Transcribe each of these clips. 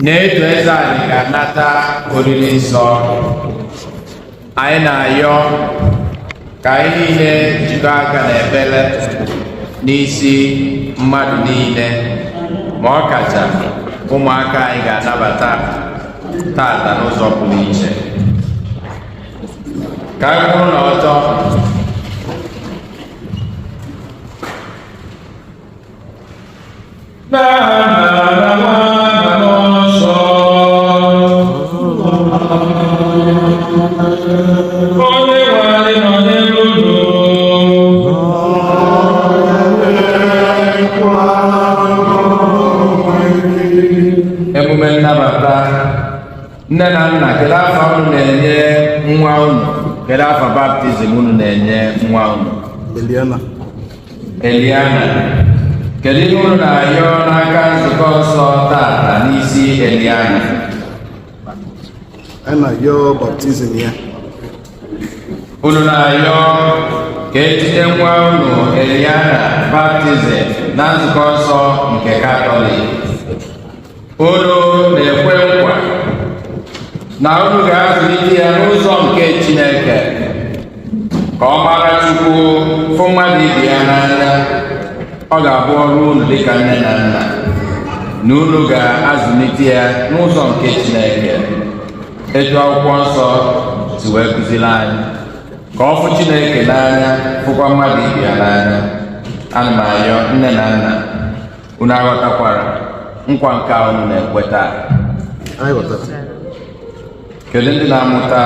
Na-eto eze anyị ga-anata oriri nsọ. Anyị na-ayọ ka anyị niile jikọ aka n'ebere n'isi mmadụ niile, ma ọ kacha ụmụaka anyị ga-anabata tata n'ụzọ pụrụ iche. Ka anyị kwụrụ n'ọtọ. Emume nnabata. Nne na nna, kedu afọ unu na-enye nwa unu? Kedu afọ baptizim unu na-enye nwa unu? Eliana. Kedu ihe unu na-ayọ n'aka nzukọ nsọ tata n'isi Eliana? A na-ayọ baptizim ya. Unu na-ayọ ka etinye nwa unu Eliana baptizim na nzukọ nsọ nke Katọlik. Unu na-ekwe nkwa na unu ga-azụlite ya n'ụzọ nke Chineke ka ọ mara Chukwu, fụ mmadụ ibe ya n'anya. Ọ ga-abụ ọrụ unu dịka nne na nna, na unu ga-azụlite ya n'ụzọ nke Chineke, etu akwụkwọ nsọ si wee kụziri anyị, ka ọ fụ Chineke n'anya, fụkwa mmadụ ibe ya n'anya. Ana m ayọ nne na nna, unu aghọtakwara nkwa nke a unu na-ekwe taa? Kedu ndị na-amụta?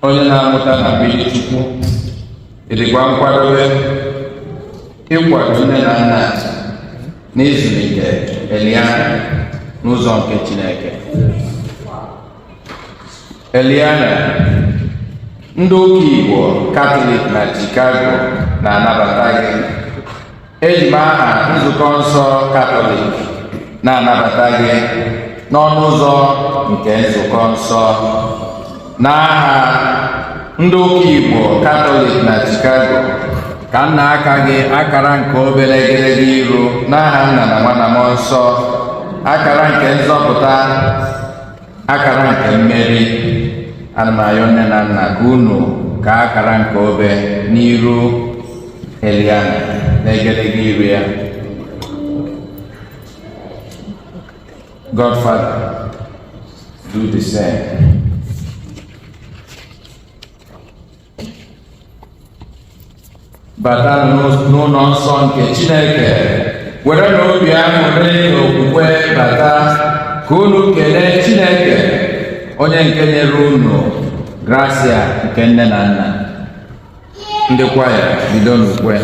Onye na-amụta na mbili Chukwu, ịdịkwa nkwadobe ịkwado nne na nna n'ịzụlite Eliana n'ụzọ nke Chineke. Eliana, ndị ụka Igbo Katọlik na Chicago na-anabata gị. Eji m aha nzukọ nsọ Katọlik na-anabata gị n'ọnụ ụzọ nke nzukọ nsọ. N'aha ndị ụka Igbo Katọlik na Chicago, ka nna aka gị akara nke obere egedege iru n'aha Nna na Nwa na Mmụọ Nsọ, akara nke nzọpụta, akara nke mmeri. Ana m ayọ nne na nna ka unu ka akara nke obe n'iru Eliana na egedege iru ya. Godfather, do the same. Bata n'ụlọ nsọ nke Chineke, were n'obi aṅụrị na okwukwe bata, ka unu kelee Chineke, onye nke nyere unu gracia nke nne na nna. Ndị kwaya, bido n'ukwe.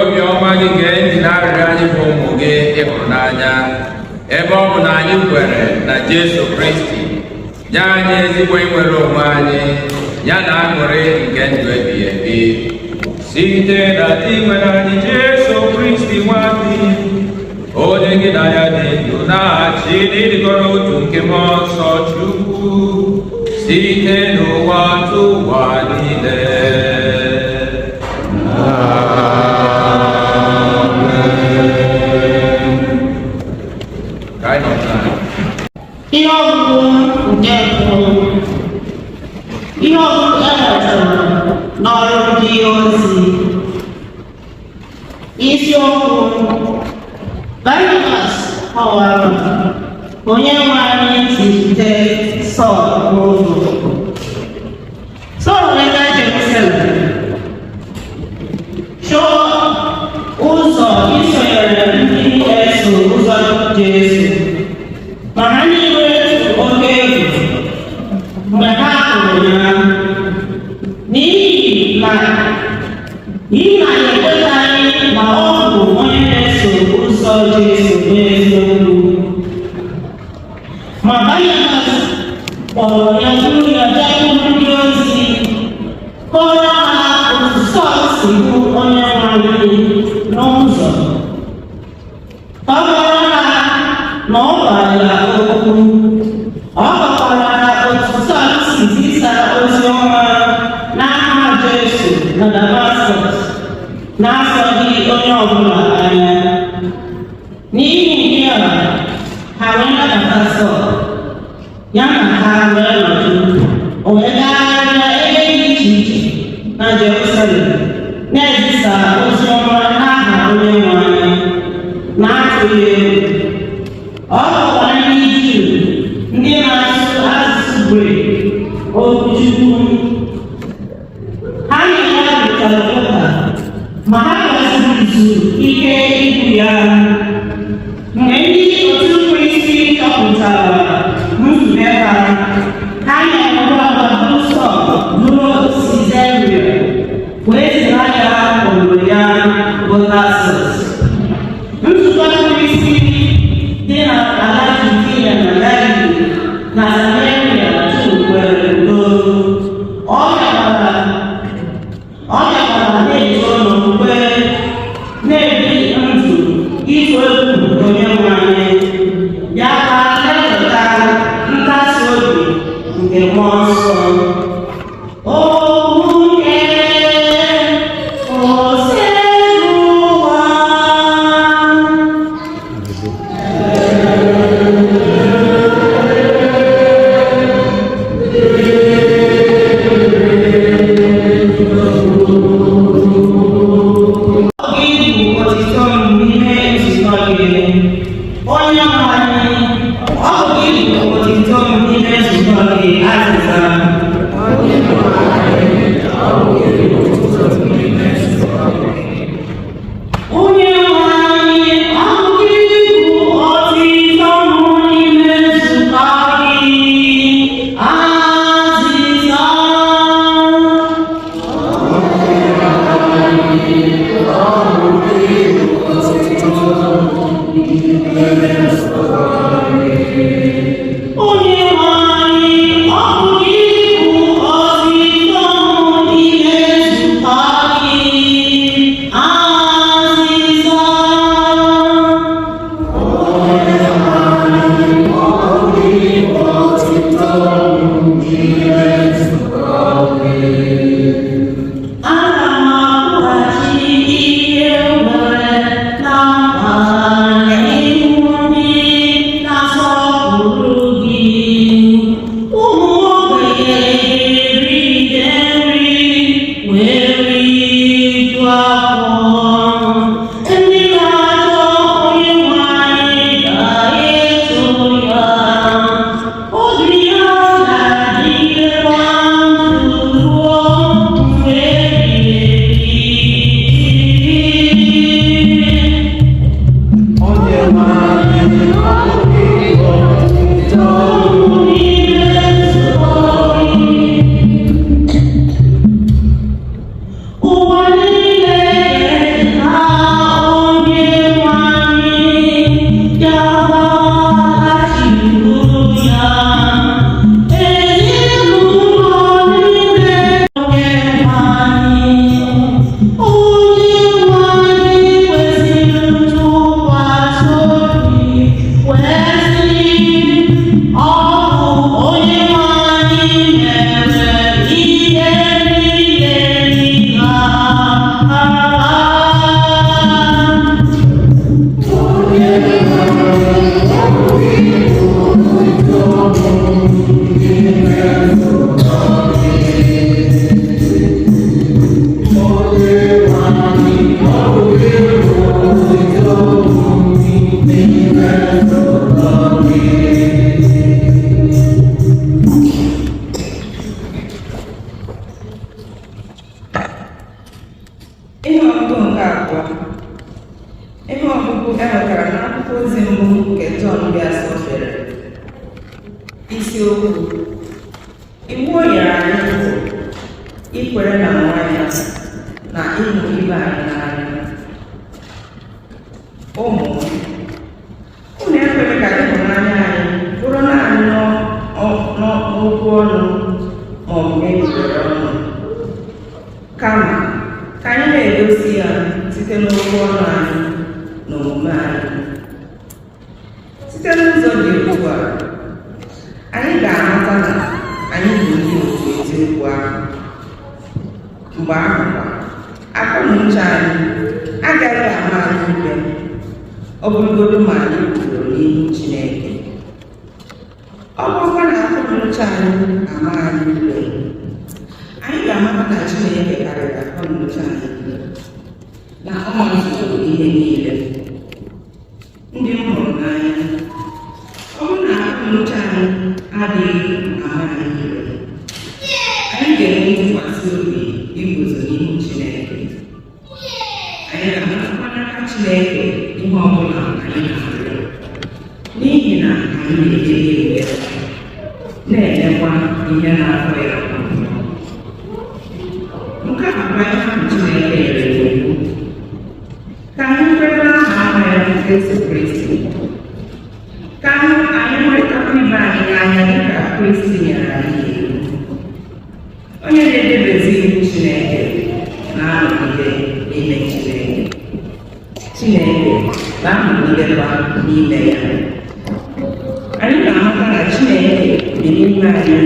obiọma gị gee ntị na arịrịọ anyị bụ ụmụ gị ịhụrụ n'anya, ebe ọ bụ na anyị kwere na Jesu Kristi, nye anyị ezigbo inwere onwe anyị ya na aṅụrị nke ndụ ebighị ebi site na inwere anyị Jesu Kristi nwa gị, onye gị na ya dị ndụ na-achị n'ịdịkọ n'otu nke mmụọ nsọ Chukwu site n'ụwa tụwa niile. Ihe ọgụgụ nke mbụ, ihe ọgụgụ e nwetara n'ọrụ ndị ozi. Isiokwu: Barnabas kọwara onye nwe anyị zite Sọl n'ụzọ. Sọl wega Jerusalem chọọ ụzọ isonyere ndị eso ụzọ Jesu, ma ha niile oke egwu mgbe ha hụrụ ya, n'ihi na ekwetaghị ma ọ bụ onye na-eso ụzọ Jesu n'eziokwu. Ma Barnabas kpọrọ ya bụrụ ya bịakwuru ndị ozi, kọrọ ha otu Sọl si bụ onye nwe anyị n'ụzọ. Ọ gwara ha na ọ gwara ya okwu. Ọ gwakwara ha otu Sọl si zisa ozi ọma n'aha Jesu na Damaskọs na-asọghị onye ọbụla anya. N'ihi nke a, ha wee nabata Sọl, ya na ha wee nọdụ. O wee gagharịa ebe dị iche iche na Jerusalem na-ezisa ozi ọma n'aha onye nwe anyị na-atụghị egwu. Ọ bụkwa ndị Juu ndị na-asụ asụsụ Grik okwu Chukwu. Ha niile rụtara ụka, ma ha kwesịrị ike ikwu ya. Mgbe ndị otu Kristi chọpụtara nzube ha, ha na-enwe ọgbakọ Sọl ruo Sizaria, wee ziga ya obodo ya bụ Tarsus. Nzukọ Kristi dị na ala Judea na Galili na Samaria dum kwere udo. Ọ bịakwara na-eto n'okwukwe, na-ebi ndụ ife egwu onye nwe anyị, ya ka na-eweta nkasi obi nke mmụọ nsọ. Onye nwe anyị, ọ bụ ịbụ otito n'ime nzukọ gị azịza enwetara n'akwụkwọ ozi mbụ nke Jọn Biasọ dere. Isiokwu: Iwu o nyere anyị bụ ikwere na nwa ya na ịhụ ibe anyị n'anya. Ụmụ m, unu ekwere ka ịhụnanya anyị bụrụ naanị n'okwu ọnụ ma ọ bụ n'egbugbere ọnụ, kama ka anyị na-egosi ya site n'okwu ọnụ anyị na omume anyị. Site n'ụzọ dị ugbu a, anyị ga-amata na anyị bụ ndị otu eziokwu ahụ. Mgbe ahụ, akọ na uche anyị agaghị ama anyị ikpe, ọ bụrụgodu ma anyị kwuru n'ihu Chineke. Ọ bụrụkwa na akọ na uche anyị ama anyị ikpe, anyị ga-amata na Chineke karịrị akọ na uche anyị, na ọ mazuru ihe niile. Ndị m hụrụ n'anya, ọ bụrụ na akọ na uche anyị adịghị ama anyị ikpe, anyị ga-enwe ntụkwasị obi iguzo n'ihu Chineke. Anyị ga-amatakwa n'aka Chineke ihe ọ bụla anyị na-arịọ, n'ihi na anyị na-edebe iwu ya, na-emekwa ihe na-atọ ya ụtọ. Nke a bụ ihe ahụ Chineke nyere n'iwu, ka anyị kwere n'aha ahụ ya bụ Jesu Kristi, ka anyị nwetakwa ibe anyị n'anya dịka Kristi nyere anyị iwu. Onye na-edebezi iwu Chineke na-anọgide n'ime Chineke, Chineke na-anọgidekwa n'ime ya. Anyị ga-amata na Chineke dị n'ime anyị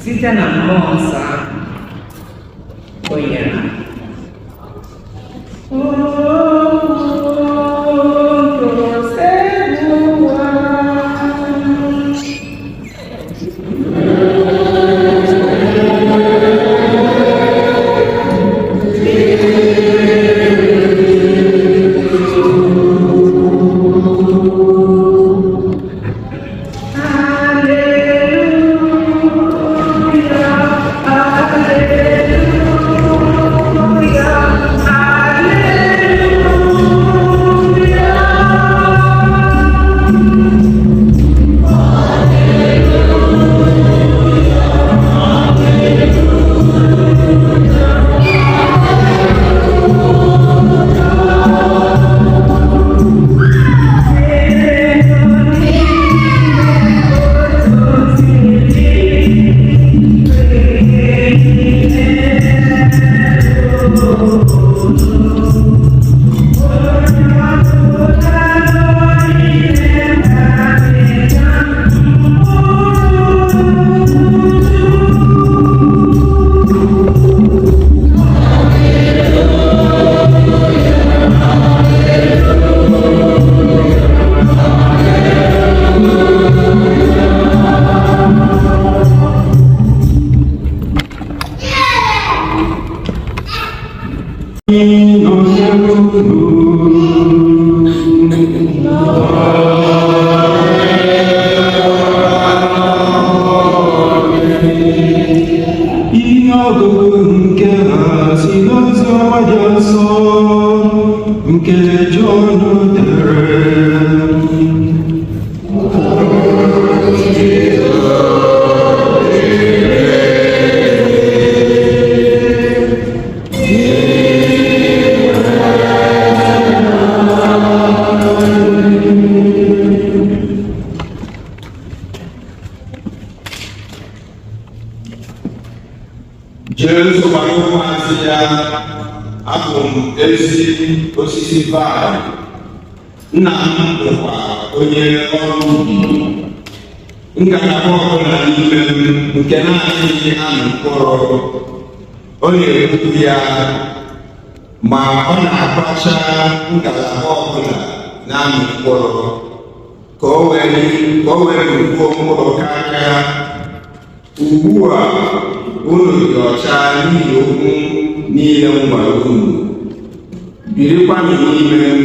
site na Mmụọ Nsọ ahụ o nyere anyị. Jesu gwara ụmụazị ya, abụ m ezi osisi vaịn, nna m bụkwa onye ọrụ ubi. Ngalaba ọbụla n'ime m nke na-adịghị amị mkpụrụ, ọ na-egbu ya, ma ọ na-akpacha ngalaba ọbụla na-amị mkpụrụ ka o wee gbuo mkpụrụ karịa. Ugbu a unu dị ọcha n'ihi okwu niile m gwara unu. Birikwanụ n'ime m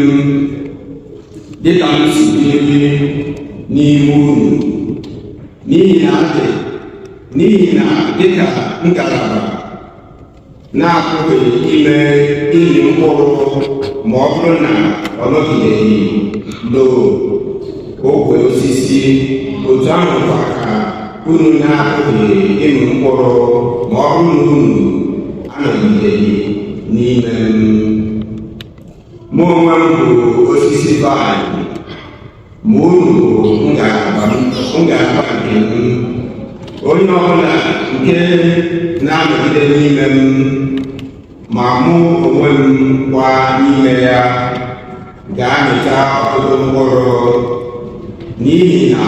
dịka m si biri n'ime unu, n'ihi na dịka ngalaba na-apụghị ime iyi mkpụrụ ma ọ bụrụ na ọ nọgideghị n'ogwe osisi. Otu ahụ kwa ka unu na-apụghị ịmị mkpụrụ ma ọ bụrụ na unu anọgideghị n'ime m. Mụ onwe m bụ osisi vaịn, ma unu bụ ngalaba nke m. Onye ọbụla nke na-anọgide n'ime m ma mụ onwe m kwa n'ime ya ga-amịta ọtụtụ mkpụrụ, n'ihi na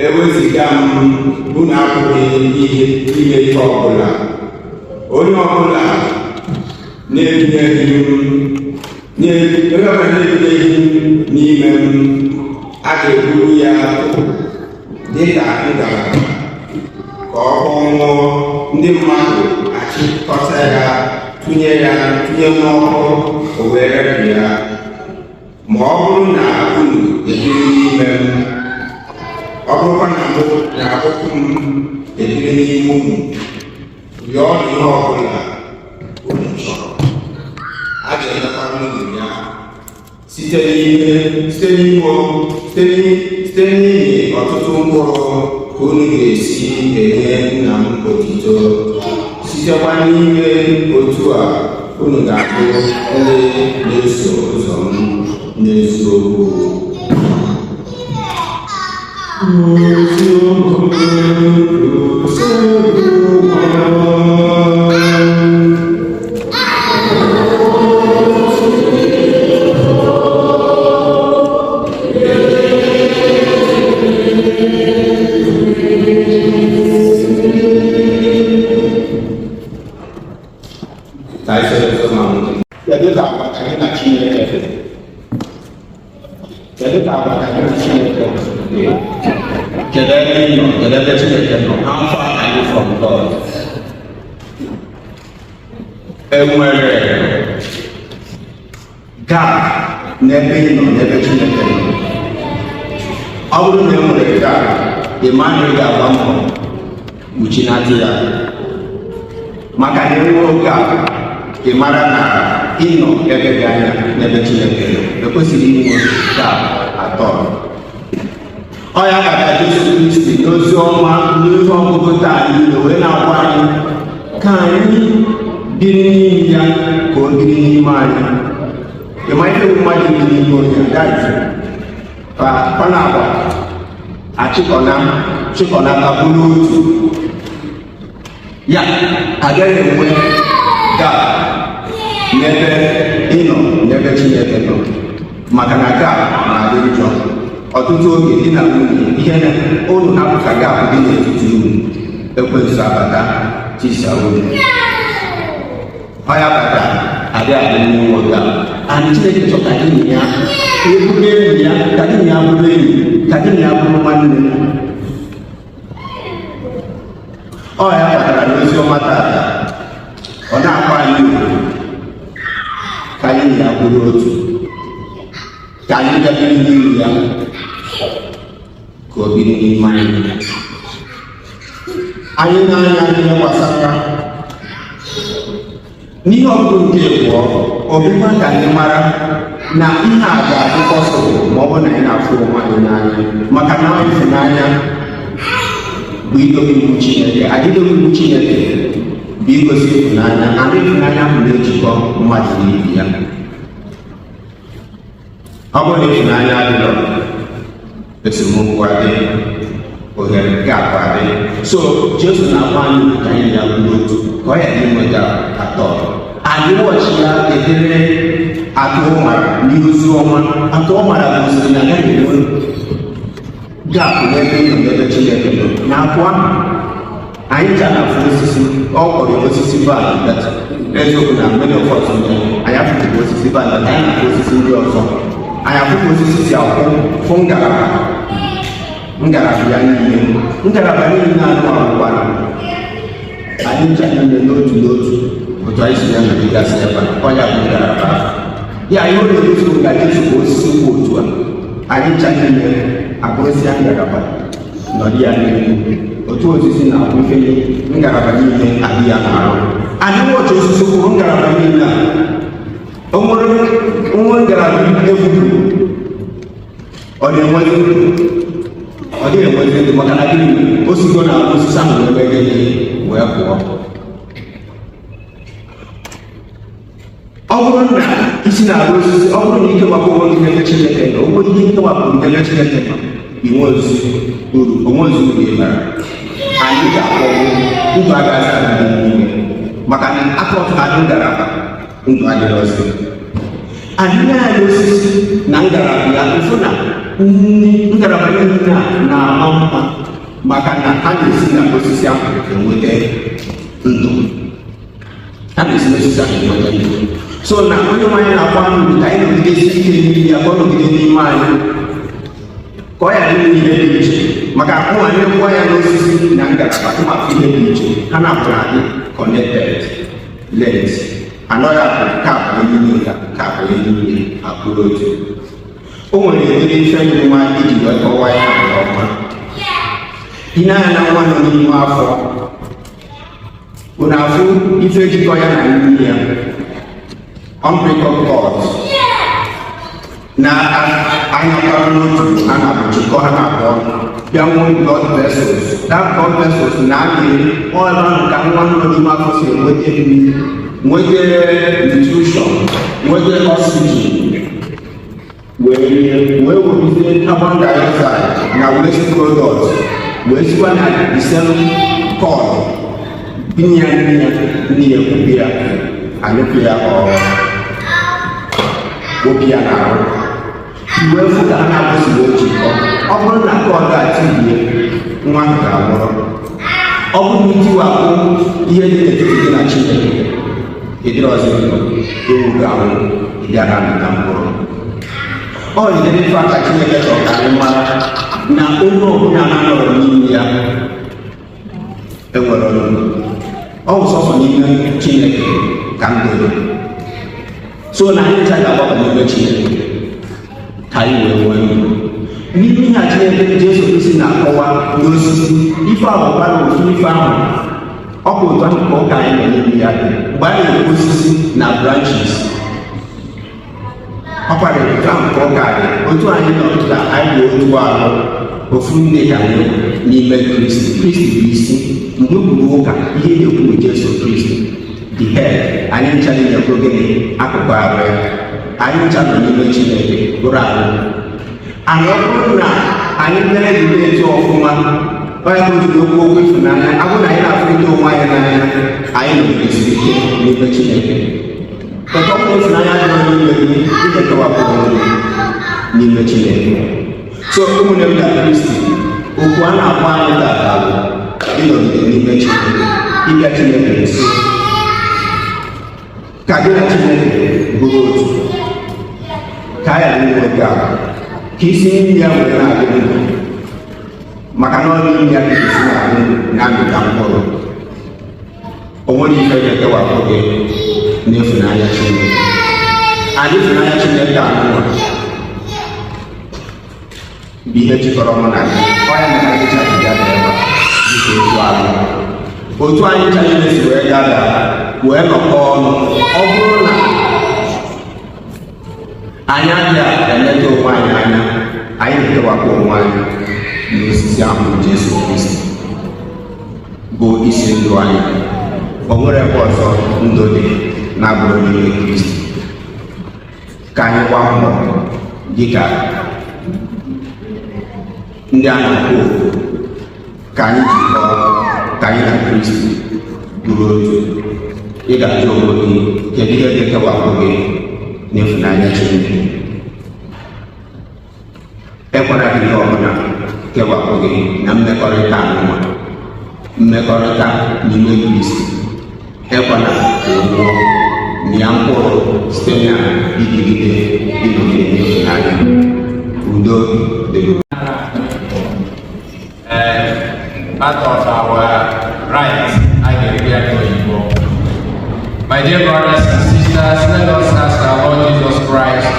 eweziga m unu apụghị ime ihe ọbụla. Onye ọbụla na-ebideghị n'ime m a ga-eburu ya dị ka ngalaba ka ọ kpọnwụọ. Ndị mmadụ achịkọta ya tụnye n'ọkụ o wee repụ ya. Ma ọ bụrụ na unu ebiri n'ime m, ọ bụrụkwa na mụ na akwụkwọ m ebiri n'ime unu, rịọ ihe ọbụla unu chọrọ, a ga-enyekwara unu ya site n'ihi ọtụtụ mkpụrụ ka unu ga-esi enye Nna m otuto. Sitekwa n'ime otu a unu ga-abụ ndị na-eso ụzọ m n'eziokwu. Kedu ka agbata gị na Chineke dị? Kedu ka agbata gị na Chineke dị? Kedu ebe ị nọ? Kedu ebe Chineke nọ? How far are you from God? Enwere gap n'ebe ị nọ n'ebe Chineke nọ. Ọ bụrụ na enwere gap, ị maghị ga-agba mbọ kpuchinata ya. Maka na enwere gap, ị mara na ị nọ ebe dị anya n'ebe Chineke nọ. Ekwesịghị inwe gap atọ. Ọ ya ka Jesu Kristi n'ozi ọma n'ihe ọgụgụ taa niile wee na-agwa anyị ka anyị biri n'ime ya ka o biri n'ime anyị. Ịma ihe mmadụ dị n'ime onye gaghị ka ọ na-agba achịkọnata bụrụ otu. Ya agaghị enwe gap n'ebe ị nọ n'ebe Chineke nọ, maka na gap na-adị njọ. Ọtụtụ oge dị na nwunye ihe unu hapụta gap dị n'etiti unu, Ekwensu abata tisa unu. Ọ ya bata adị n'ime gap. Anyị Chineke chọrọ ka gị na ya eburu enyi ya, ka gị na ya bụrụ enyi, ka gị na ya bụrụ nwanne. Ọ ya batara n'ozi ọma tata, ọ na-akwa anyị uru ka anyị na ya bụrụ otu, ka anyị bịabiri n'iru ya ka o biri n'ime anyị. Anyị na-anya ihe gbasara n'ihe ọbụla nke abụọ, ọbụkwa ka anyị mara na ihe a ga-adị pọsịbụl ma ọ bụ na anyị na-afụ onwe anyị n'anya. Maka na ịhụnanya bụ idobe iwu Chineke. Adịdobe iwu Chineke bụ igosi ịhụnanya. Anyị ịhụnanya bụ na-ejikọ mmadụ na ibe ya. Ọ bụrụ na ịhụnanya adịrọ, esemokwu adị, ohere gap adị. So Jesu na-agwa anyị ka anyị ya bụrụ otu, ka ọ ya dị nweta atọ. Anyị wọchi ya edere atụ ụmara n'izu ọma. Atụ ụmara gosiri na agaghị enwe gap n'ebe ị nọ n'ebe Chineke nọ. Na atụ ahụ anyị ji afụ osisi, ọ kpọrọ osisi vaịn. Eziokwu na many of us anyị afụghị osisi vaịn, anyị na-afụ osisi ndị ọzọ. Anyị afụghị osisi si akwụ fụ ngalaba ya niile. Ngalaba niile na-anụ akwụkwara anyị ncha niile n'otu n'otu, otu anyị si ya nọdịgasị ebe a. Ọ ya bụ ngalaba ya. Ihe ọ na-egosi ga Jesu bụ osisi kwụ otu a. Anyị ncha niile agụrụsịa ngalaba nọdị ya niile. Otu osisi na-akwụ ife ngalaba niile adị ya n'arụ. anyị ụbọchị osisi kwuru ngalaba niile a o nwere ngalaba egwu ọ na-enwezi ọ dịghị enwezi ndụ maka na gịnị osigo na osisi ahụ ebe gịnị wee pụọ. Ọ bụrụ na isi na-arụ osisi, ọ bụrụ na ike wapụ onwe gị n'ebe Chineke nọ, o nwere ihe ike wapụrụ n'ebe Chineke nọ, inwezi uru ị bara. Anyị ga-akpọgbu ndụ agaghị aga n'ime maka na akọtụghadị ngalaba ndụ adịrọzi. Anyị na-anya osisi na ngalaba ya mfụ na ngalaba niile na-ama mma maka na ha na-esi na osisi ahụ enweta ndụ. Ha na-esi na osisi ahụ enweta ndụ. So na onye nwanyị na-akwa ndụ ka anyị nọgidesi ike n'ime ya ka ọ nọgide n'ime anyị ka ọ ghara ime ihe dị iche maka akpụ anyị kwụọ ya n'osisi na ngalaba ụmụafọ ihe dị iche ha na-abụrụ anyị connected lens anọghị abụ nke abụọ n'ime ka abụọ n'ime abụrụ otu. O nwere edere ife ndị nwa iji wee kọwaa ya nke ọma. Ị na-anya na nwa nọ n'ime afọ unu afụ ife jikọ ya na nri ya umbilical cord na anyakwara n'otu a na-abụchikọ ha na-abụọ bịa nwee blood vessels. That blood vessels na-amịrị ọrụ ahụ ka nwa nọ n'ime afọ si enweta mmiri, nweta nutrition, nweta oxygen, wee werezie carbon dioxide na waste products wee sikwa na the same cord binye ya ndị ya kwupe ya anyụpụ ya opi ya na-arụ iwe fụ ka ha na-abụsi wee jikọ. Ọ bụrụ na kọọdụ a tibie nwa ahụ ga-anwụrụ. Ọ bụrụ na itiwapụ ihe dị n'etiti gị na Chineke ịdịrị ọzọ ewu ga-anwụ ịdịara amịta mkpụrụ. Ọ dịdị mfe ka Chineke chọrọ ka anyị mara na onye ọbụla na-anọrọ n'ime ya enwere ọnụ. Ọ bụ sọsọ n'ime Chineke ka ndụ dị. So na anyị ncha ga-agbakọ n'ime Chineke ka anyị wee nwee ndụ. N'ime ihe a Chineke Jesu Kristi na-akọwa n'osisi ife ahụ bara ofu ife ahụ ọ bụ otu ahụ ka ụka anyị nọ n'ime ya dị. Mgbe anyị na-ekwu osisi na branches ọ kwara otu ahụ ka ụka dị. Otu anyị nọ ka anyị bụ otu ahụ ofu ndị ka anyị n'ime Kristi. Kristi bụ isi. Mgbe kwuru ụka ihe na-ekwu Jesu Kristi the head, anyị ncha na-ekwu gịnị akụkụ ahụ ya. Anyị ncha nọ n'ime Chineke bụrụ ahụ. Anyị ọ bụrụ na anyị mere ejide etu ọfụma onye bụjiri okwu okwu ịfụnanya abụ na anyị na-afụrịta onwe anyị n'anya anyị nọgidesiri ike n'ime Chineke. Ọtọ ọkụ ịfụnanya dị n'ime gị ị ga-ekewapụ onwe n'ime Chineke. So ụmụnne m na Kristi okwu a na-akpọ anyị tata bụ ịnọgide n'ime Chineke, ịbịa Chineke nso ka gị na Chineke bụrụ otu ka a ghara inwe gị ahụ ka isi nri ya were na-adị ndụ maka na ọrụ nri ya ka isi na-adị na-amịta mkpụrụ. O nwere ife ga-ekewapụ gị n'ịfụnanya Chineke. Anyị ịfụnanya Chineke anụnwa bụ ihe jikọrọ mụ na gị. Ọnya na anyị chaghị gada ebe dịka otu ahụ otu anyị chaghị esi wee gada wee nọkọ ọnụ. Ọ bụrụ na anyị adịghị emeta onwe anyị anya anyị na-ekewapụ onwe anyị n'osisi ahụ Jesu Kristi bụ isi ndụ anyị. O nwere ebe ọzọ ndụ dị na-abụrụ n'ime Kristi. Ka anyị gbaa mbọ dịka ndị a na-akpọ ka anyị jikọọ ka anyị na Kristi bụrụ otu. Ị ga-ajụ onwe gị kedu ihe ga-ekewapụ gị n'ịfụnanya Chineke. Ekwela gị ihe ọbụla kewapụ gị na mmekọrịta anụma, mmekọrịta n'ime Kristi. Ekwela ka ọ nwụọ mịa mkpụrụ site na idigide ịnọgide n'ịfụnanya. Udo dịrị. Part of our right, I can be able. My dear brothers and sisters, let us ask our Lord Jesus Christ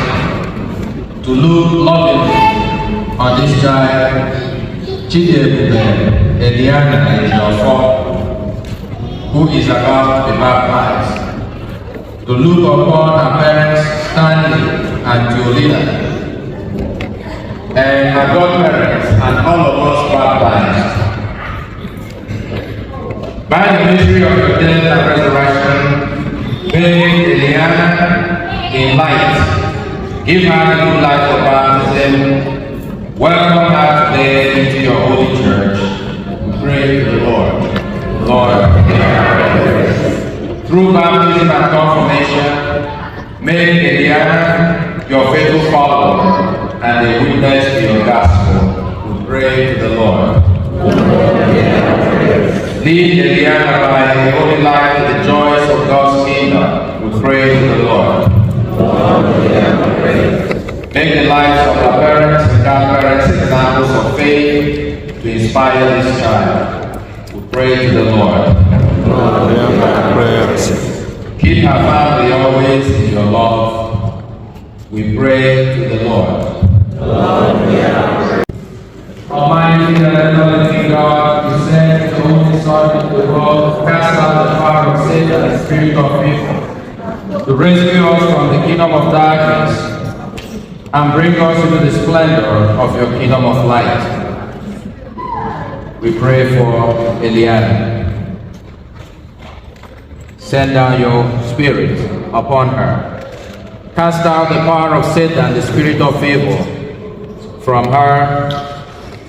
to look lovingly on this child, Chidiebube Eliana Ejiofor, who who is about to be baptized, to look upon her parents, Stanley and Jolina, and her godparents, and all of us baptized. By the mystery of your death and resurrection, bathe Eliana in light, give her a new life for baptism, welcome her today into your holy church. We pray to the Lord. Lord, hear our prayers. Through baptism and confirmation, make Eliana your faithful follower and a witness to your gospel. We pray to the Lord. Lead Eliana by a holy life to the joys of God's kingdom. We pray to the Lord. Make the lives of our parents and godparents examples of faith to inspire this child. We pray to the Lord. Keep our family always in your love. We pray to the Lord. Almighty and everlasting God, you sent the only Son into the world to cast out the power of Satan and the spirit of evil, to rescue us from the kingdom of darkness and bring us into the splendor of your kingdom of light. We pray for Eliana. Send down your spirit upon her. Cast out the power of Satan, the spirit of evil, from her,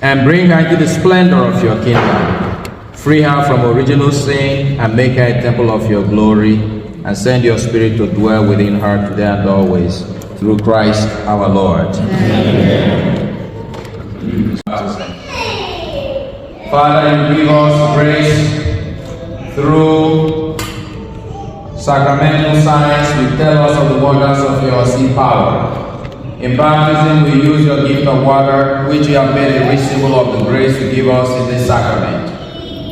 and bring her into the splendor of your kingdom. Free her from original sin and make her a temple of your glory, and send your spirit to dwell within her today and always, through Christ our Lord. Amen. Father, you give us grace through sacramental signs. You tell us of the wonders of your sea power. In baptism, we use your gift of water, which you have made a rich symbol of the grace you give us in this sacrament.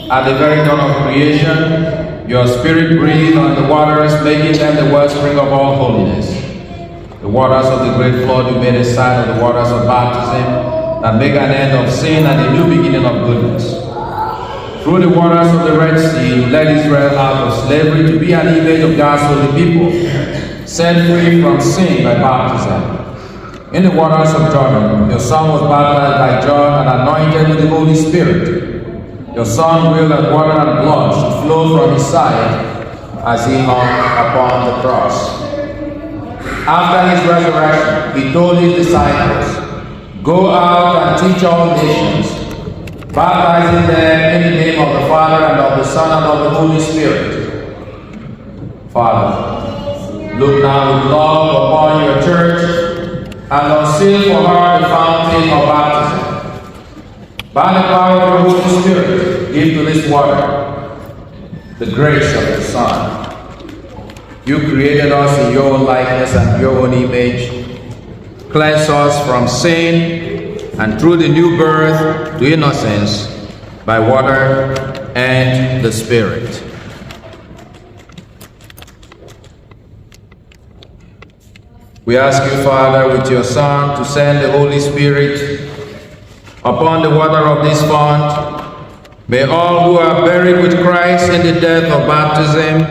At the very dawn of creation, your spirit breathed on the waters, making them the wellspring of all holiness. The waters of the great flood you made a sign of the waters of baptism, that make an end of sin and a new beginning of goodness. Through the waters of the Red Sea, you led Israel out of slavery to be an image of God's holy people, set free from sin by baptism. In the waters of Jordan, your Son was baptized by John and anointed with the Holy Spirit. Your Son willed that water and blood should flow from his side as he hung upon the cross. After his resurrection, he told his disciples, "Go out and teach all nations, baptizing them in the name of the Father and of the Son and of the Holy Spirit." Father, look now with love upon your church and unseal for her the fountain of baptism. By the power of the Holy Spirit, give to this water the grace of the Son. You created us in your own likeness and your own image. Cleanse us from sin, and through the new birth to innocence by water and the Spirit. We ask you, Father, with your Son, to send the Holy Spirit upon the water of this font. May all who are buried with Christ in the death of baptism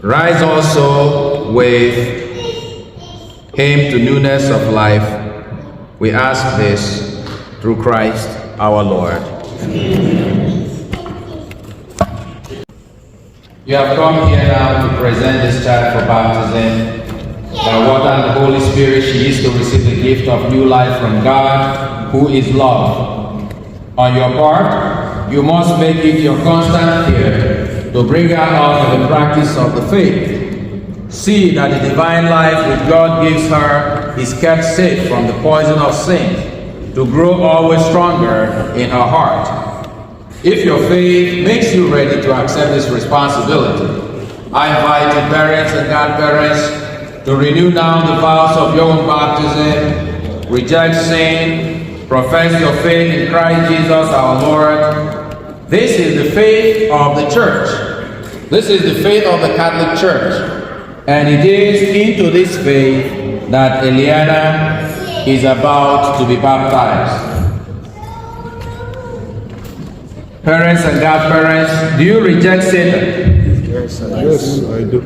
rise also with him to newness of life. We ask this through Christ our Lord. You have come here now to present this child for baptism. By water and the Holy Spirit, she is to receive the gift of new life from God, who is love. On your part, you must make it your constant care to bring her up in the practice of the faith. See that the divine life which God gives her is kept safe from the poison of sin, to grow always stronger in her heart. If your faith makes you ready to accept this responsibility, I invite you, parents and godparents, to renew now the vows of your own baptism, reject sin, profess your faith in Christ Jesus our Lord. This is the faith of the church. This is the faith of the Catholic Church. And it is into this faith that Eliana is about to be baptized. Parents and godparents, do you reject Satan? Yes, I do.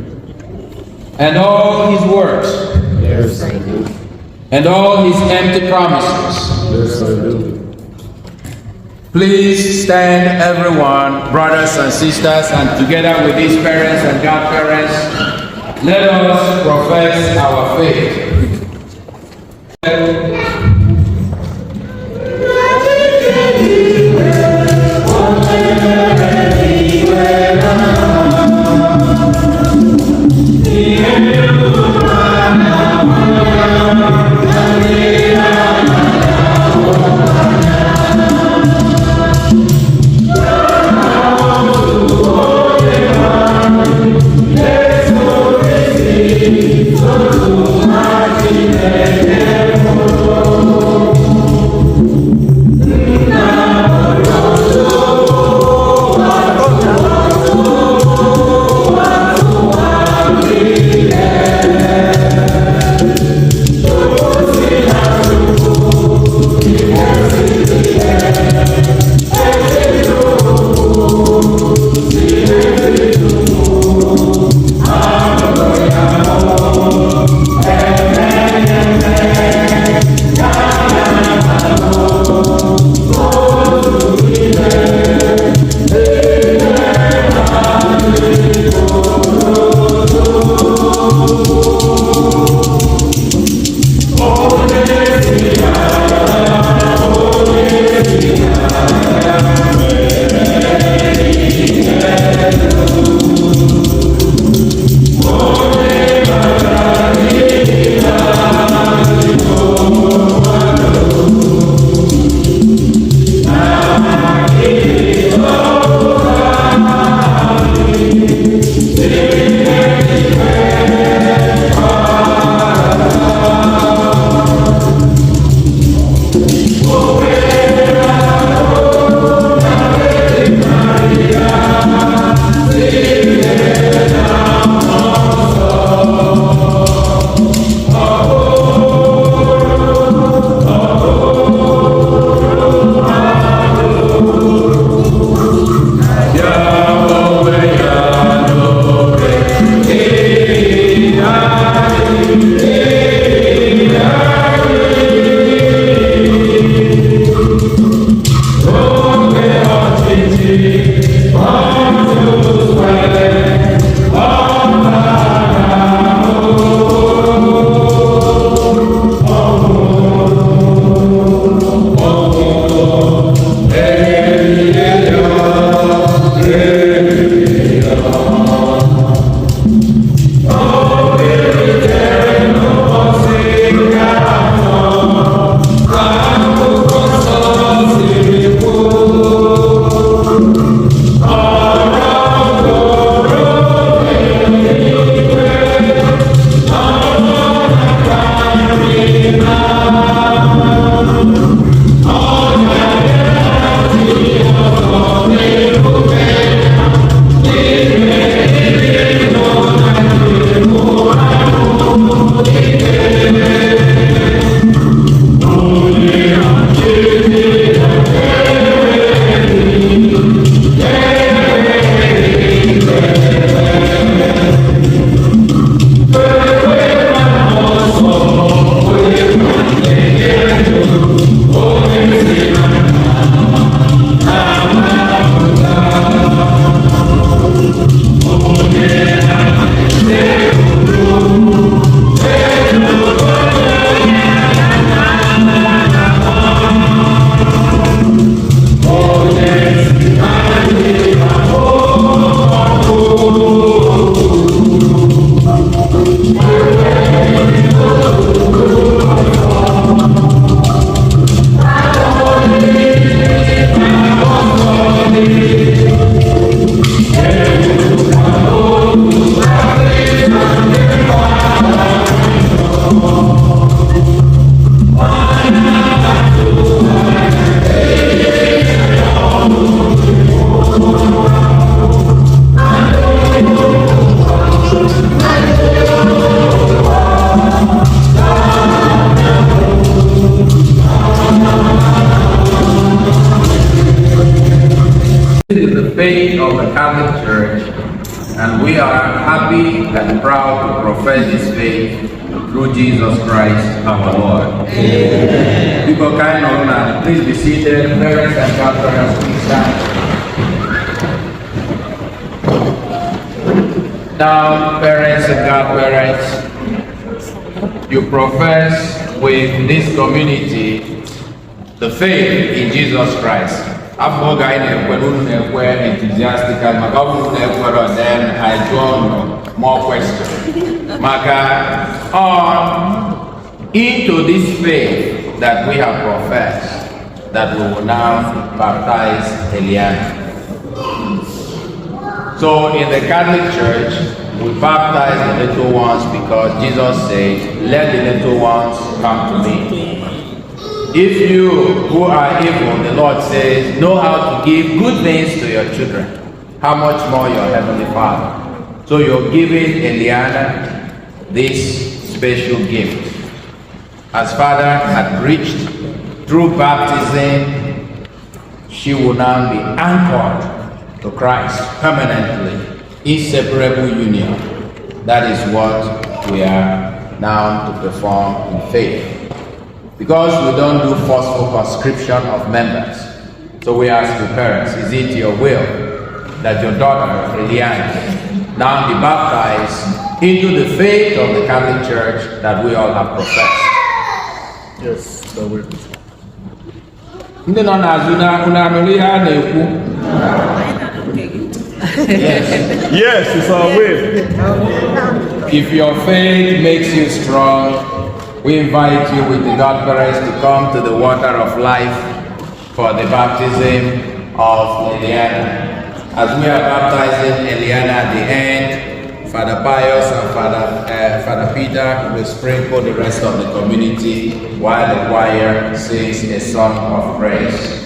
And all his works, Yes, I do. and all his empty promises. Yes, I do. Please stand, everyone, brothers and sisters, and together with these parents and grandparents, let us profess our faith. Oh, are happy and proud to profess this faith through Jesus Christ our Lord. Amen. People kind of now, please be seated. Parents and godparents, please stand. Now, parents and godparents, you profess with this community the faith in Jesus Christ. After guy enthusiastic and then I join more questions. Into this faith that we have professed, that we will now baptize Eliana. So in the Catholic Church, we baptize the little ones because Jesus said, let the little ones come to me. If you who are able, the Lord says, know how to give good things to your children, how much more your Heavenly Father. So you're giving Eliana this special gift. As Father had preached, through baptism, she will now be anchored to Christ permanently, inseparable union. That is what we are now to perform in faith. Because we don't do forceful conscription of members. So we ask the parents, is it your will that your daughter, Eliana, now be baptized into the faith of the Catholic Church that we all have professed? Yes, I will. Ndị nọ n'azụ na anụrụ ihe a na-ekwu. Yes. Yes, it's our way. If your faith makes you strong, we invite you with the godparents to come to the water of life for the baptism of Eliana. As we are baptizing Eliana at the end, Father Pius and Father Peter will sprinkle the rest of the community while the choir sings a song of praise.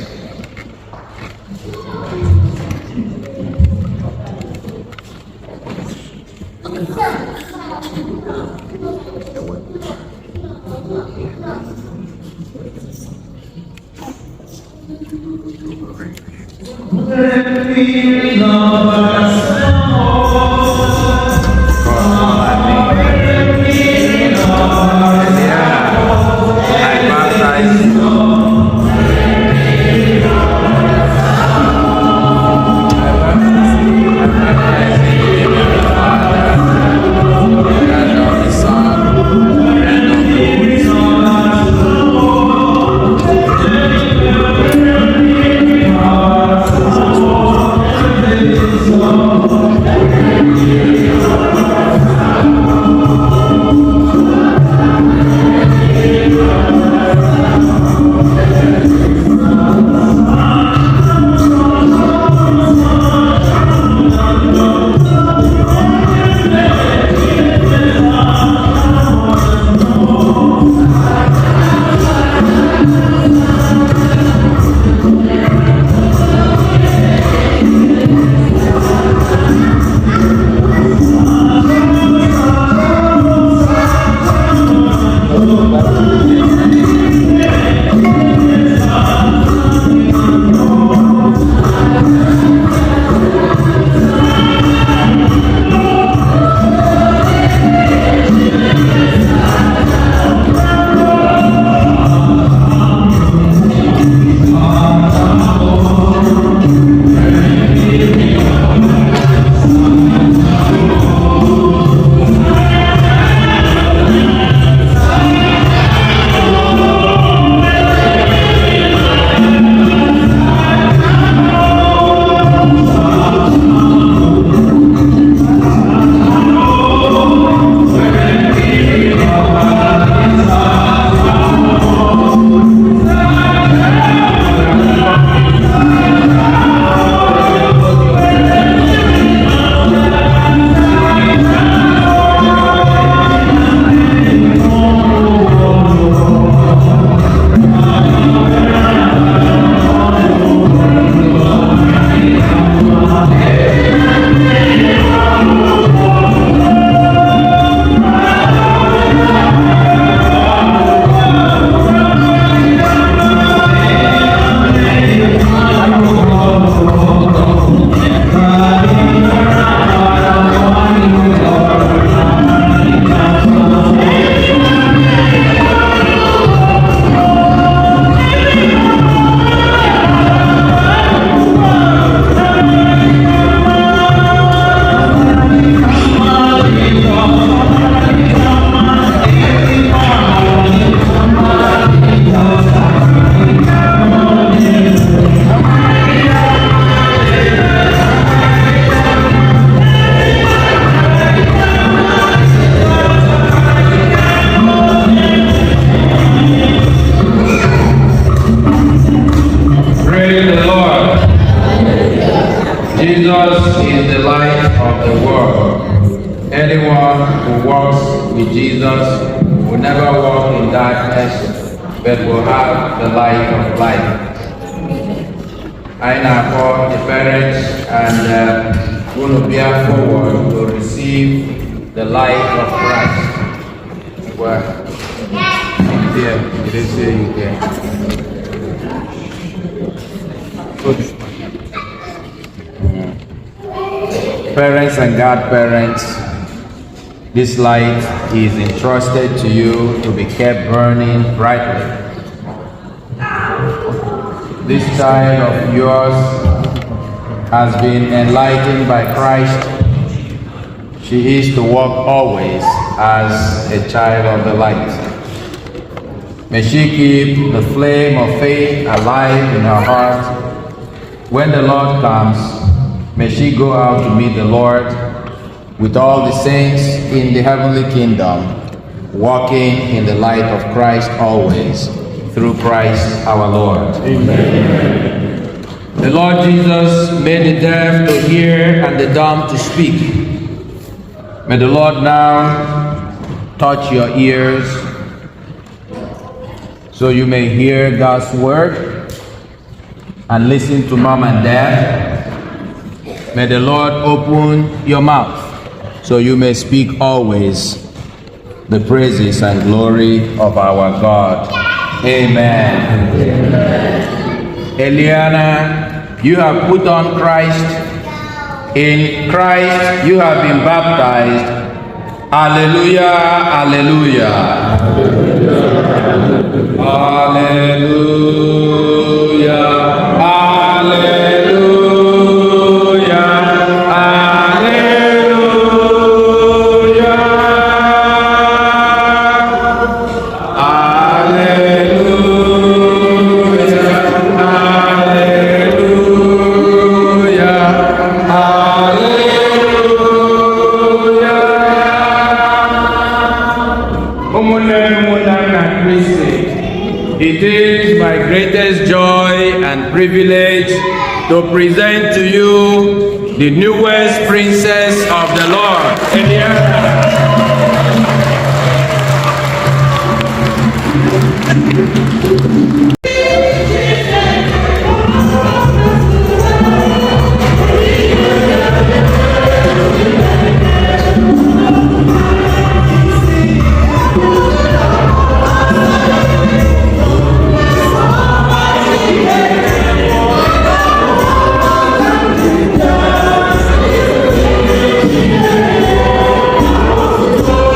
Oh darkness, but will have the light of life. I now call the parents and going to bear forward to receive the light of Christ. Well, it is here you can. Parents and godparents, this light is entrusted to you to be kept burning brightly. This child of yours has been enlightened by Christ. She is to walk always as a child of the light. May she keep the flame of faith alive in her heart. When the Lord comes, may she go out to meet the Lord with all the saints in the heavenly kingdom, walking in the light of Christ always, through Christ our Lord. Amen. The Lord Jesus made the deaf to hear and the dumb to speak. May the Lord now touch your ears so you may hear God's word and listen to mom and dad. May the Lord open your mouth so you may speak always the praises and glory of our God. Amen. Amen. Eliana, you have put on Christ. In Christ you have been baptized. Alleluia, alleluia. Alleluia. It is my greatest joy and privilege to present to you the newest princess of the Lord, Eliana. Oh,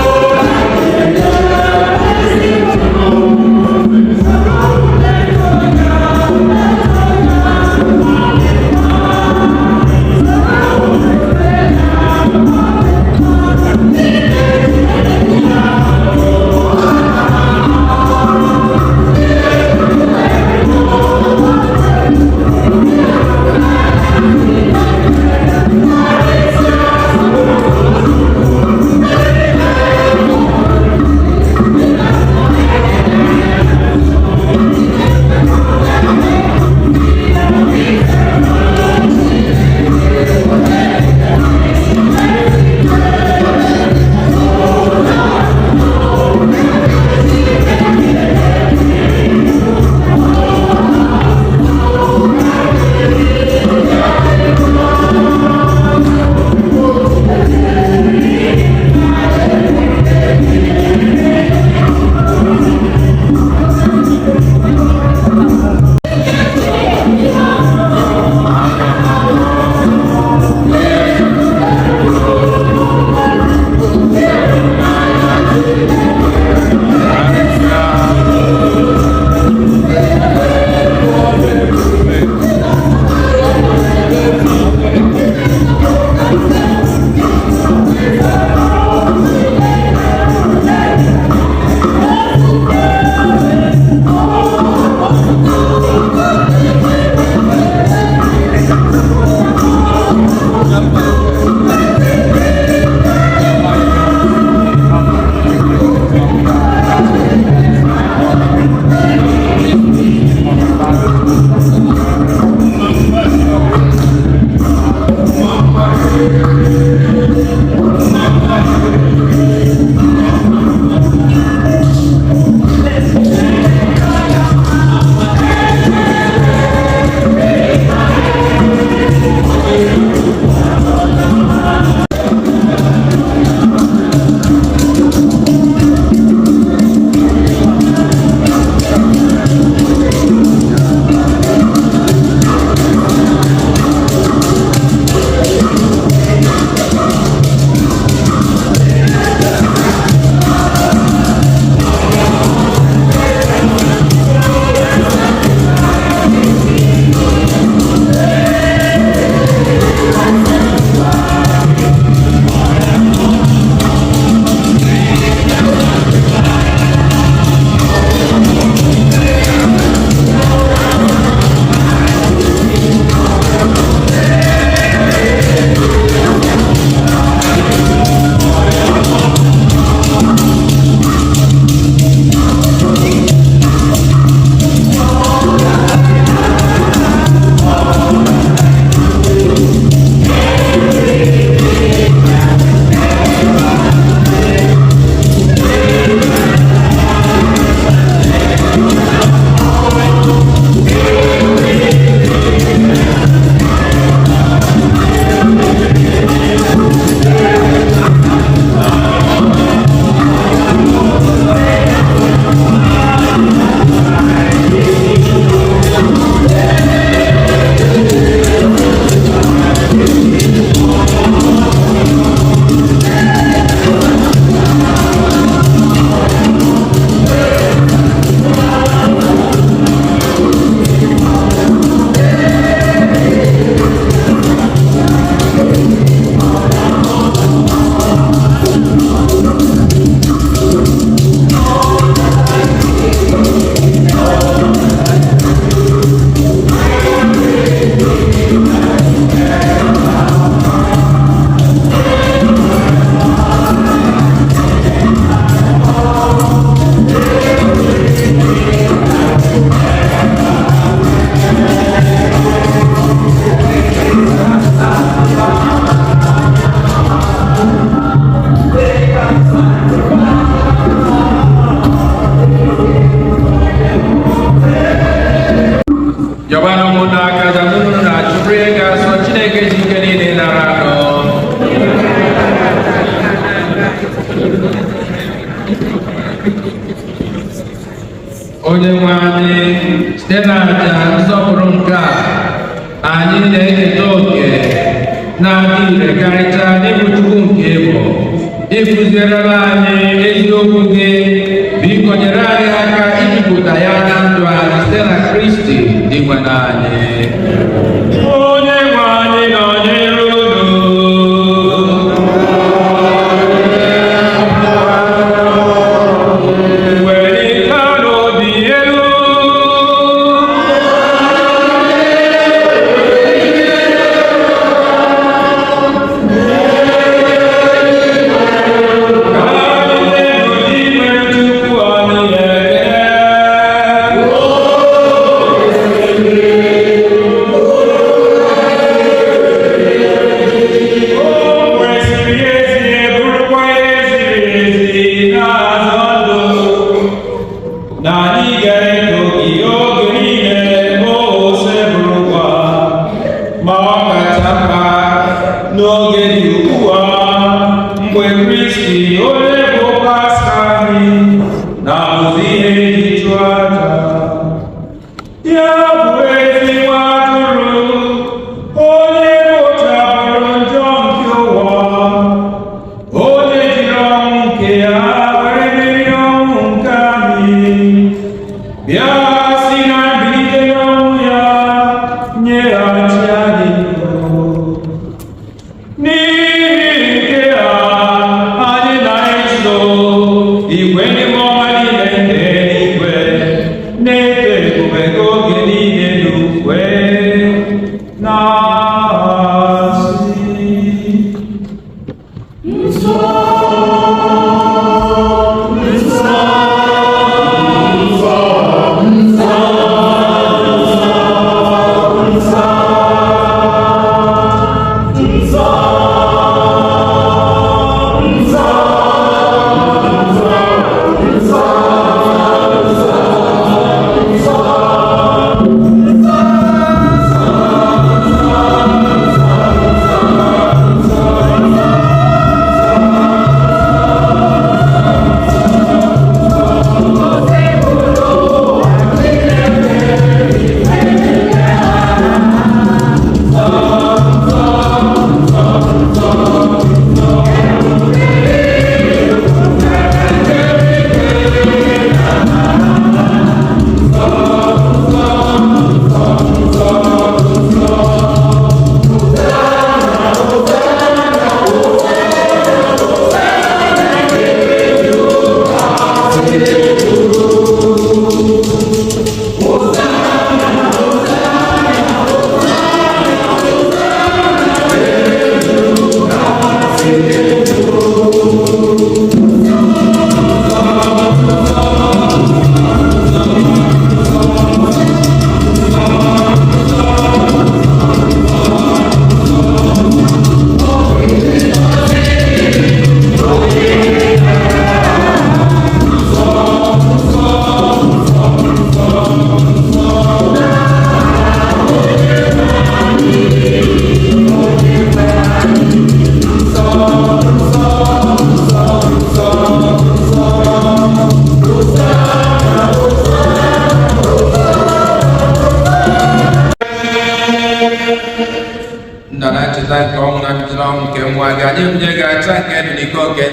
onye nwe anyị, site na àjà nsọpụrụ nke a, anyị na-eketa oke na-adị ire karịcha n'ịbụ Chukwu nke ịbụ. Ịkụzierela anyị eziokwu gị, biko nyere anyị aka ijupụta ya na ndụ anyị site na Kristi dị nwe anyị. Onye nwe anyị nọnyere unu.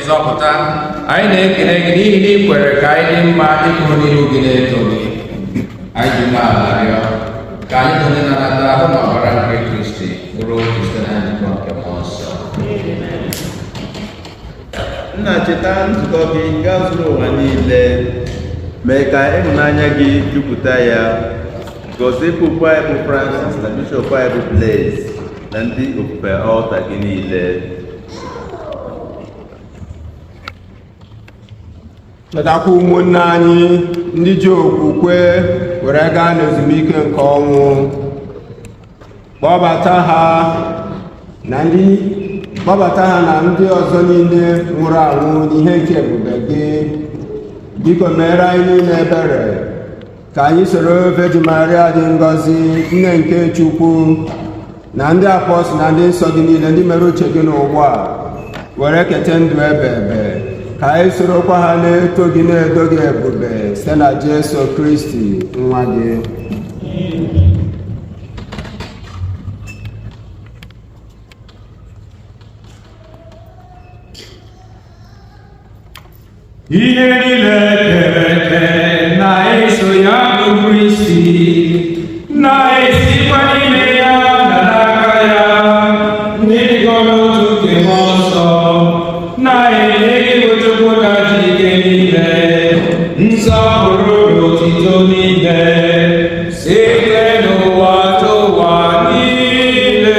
nzọpụta. Anyị na-ekele gị n'ihi na ị kwere ka anyị dị mma ịpụrụ n'ihu gị na-eto gị. Anyị ji umeala rịọ ka anyị bụ ndị na-anata ahụ na ọbara nke Kristi bụrụ otu site na njikọ nke mmụọ nsọ. Nna, cheta nzukọ gị gaa zuru ụwa niile, mee ka ịhụnanya gị jupụta ya. Gọzie Popu anyị bụ Francis na Bishọp anyị bụ Blaise na ndị ofufe ọlta gị niile. Chetakwa ụmụnne anyị ndị ji okwukwe were gaa n'ezumike nke ọnwụ. Kpọbata ha na ndị ọzọ niile nwụrụ anwụ n'ihe nke ebube gị. Biko mere anyị niile ebere ka anyị soro Virgin Maria dị ngọzi, nne nke Chukwu, na ndị apọstụl na ndị nsọ gị niile ndị mere uche gị n'ụwa a, were keta ndụ ebe ebe. Ka anyị sorokwa ha na-eto gị na-edo gị ebube site na Jesu Kristi nwa gị. Ihe niile kere eke na-eso ya bụ Kristi, na-esikwa n'ime ya na n'aka ya, n'ịgọrọ otu nke mmụọ nsọ, na-enye iwu Chukwu kacha ike niile, nsọpụrụ na otuto niile, site n'ụwa tụwa niile.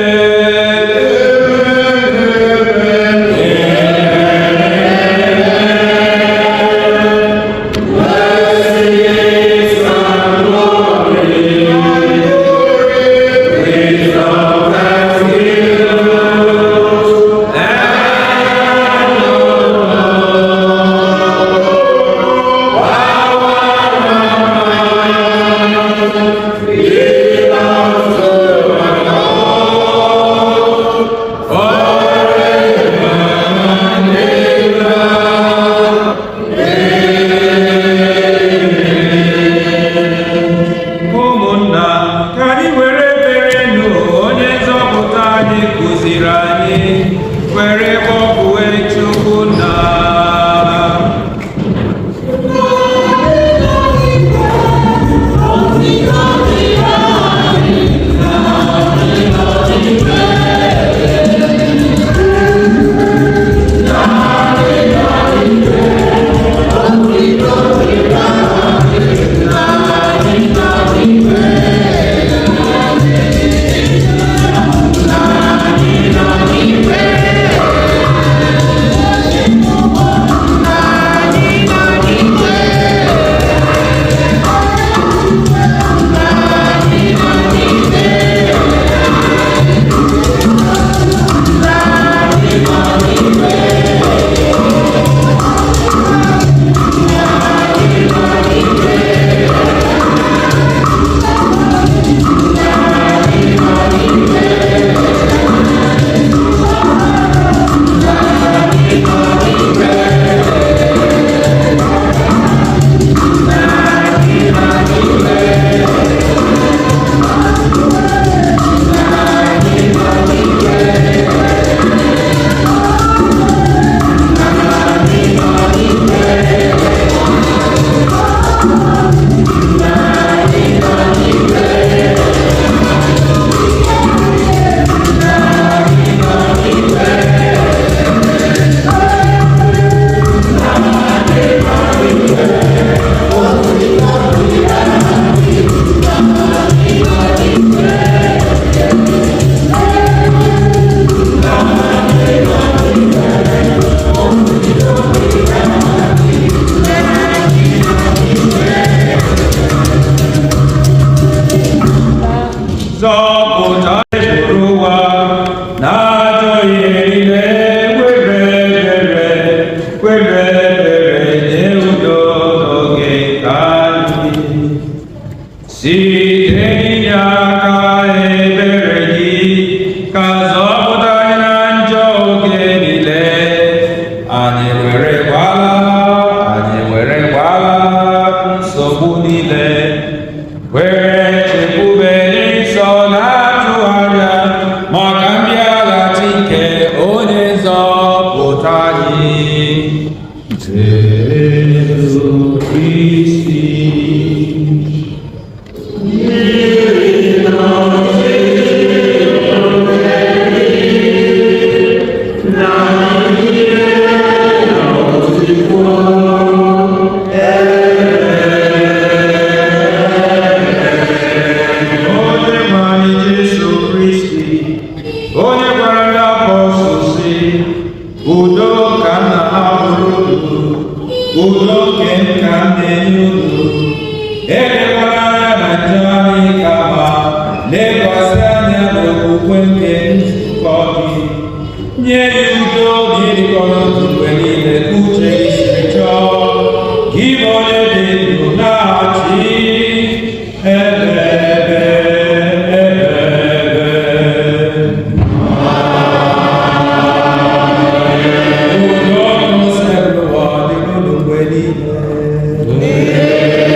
Amen.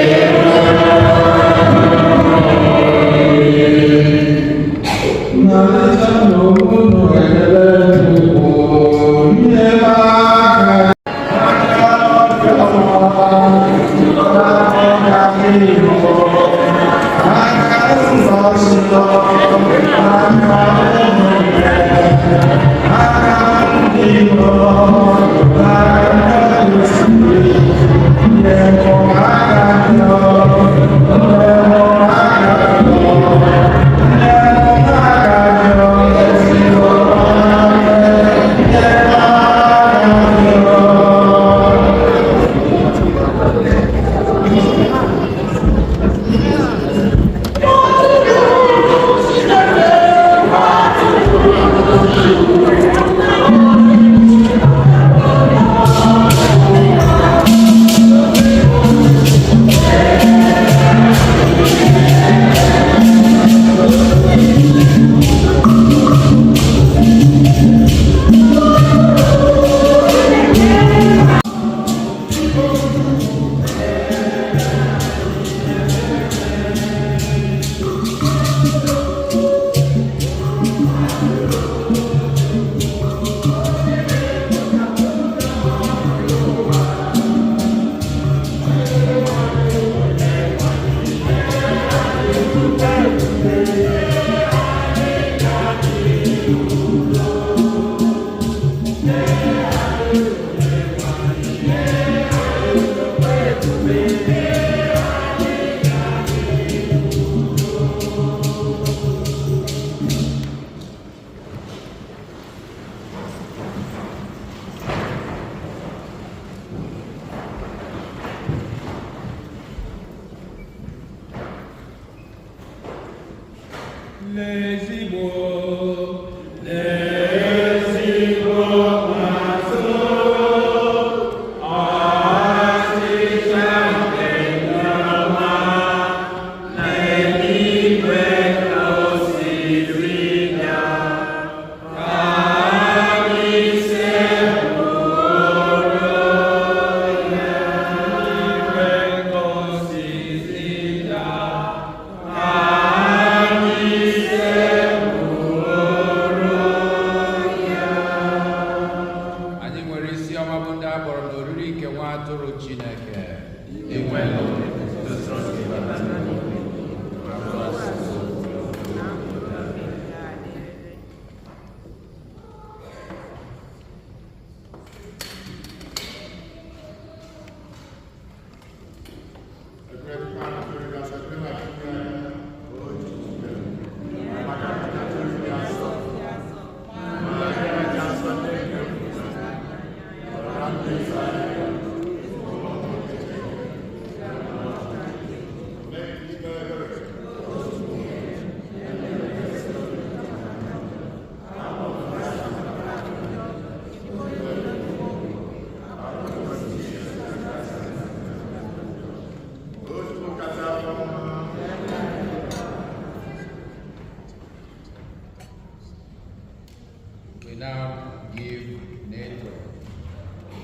We now give NATO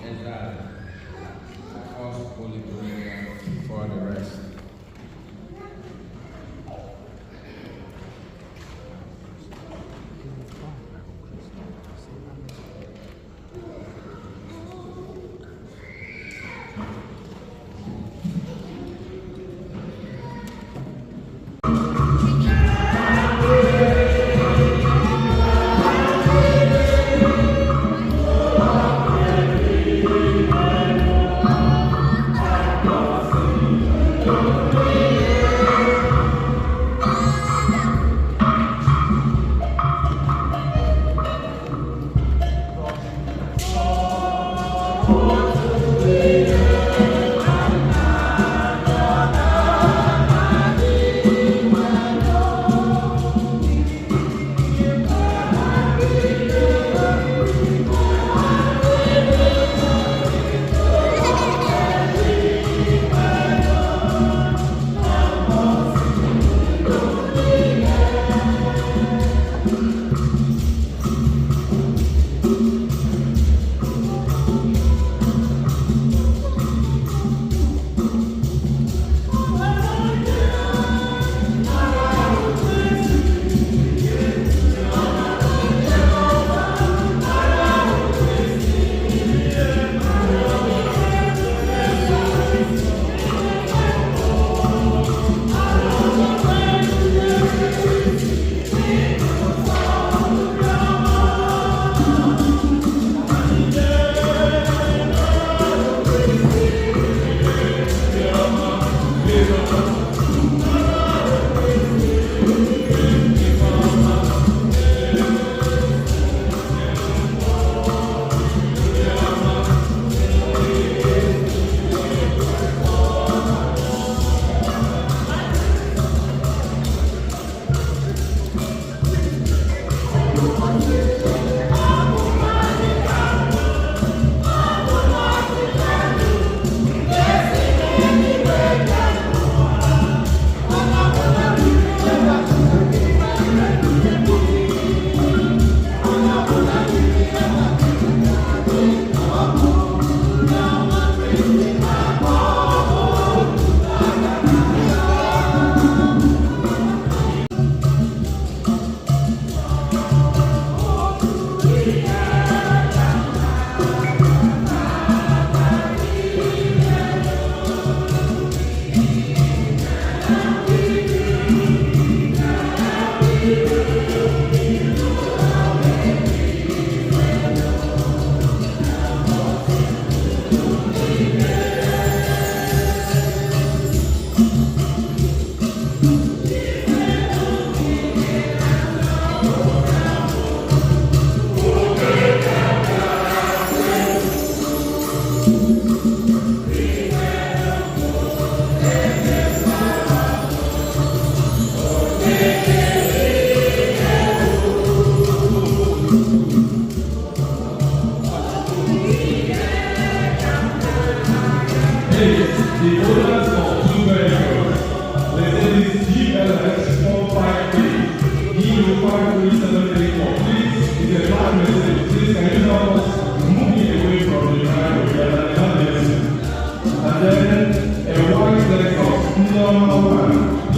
Ezra the first Holy Communion before the rest.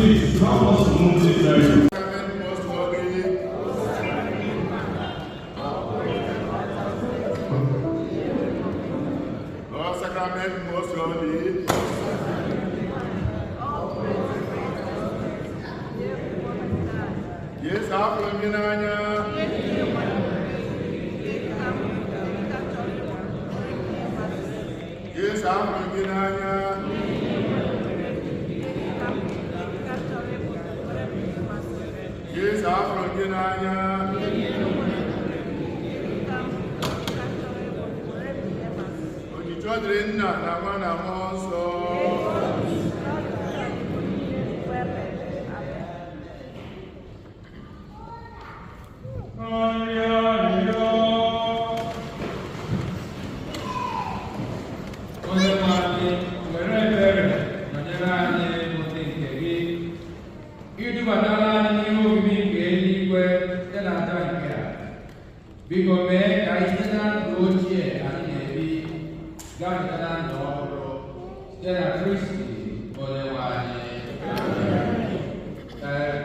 please help us to move this very Lord Sacrament most holy. Yes, after Minanya. Yes, after Minanya. Yes, after Minanya. Children, na wana moso.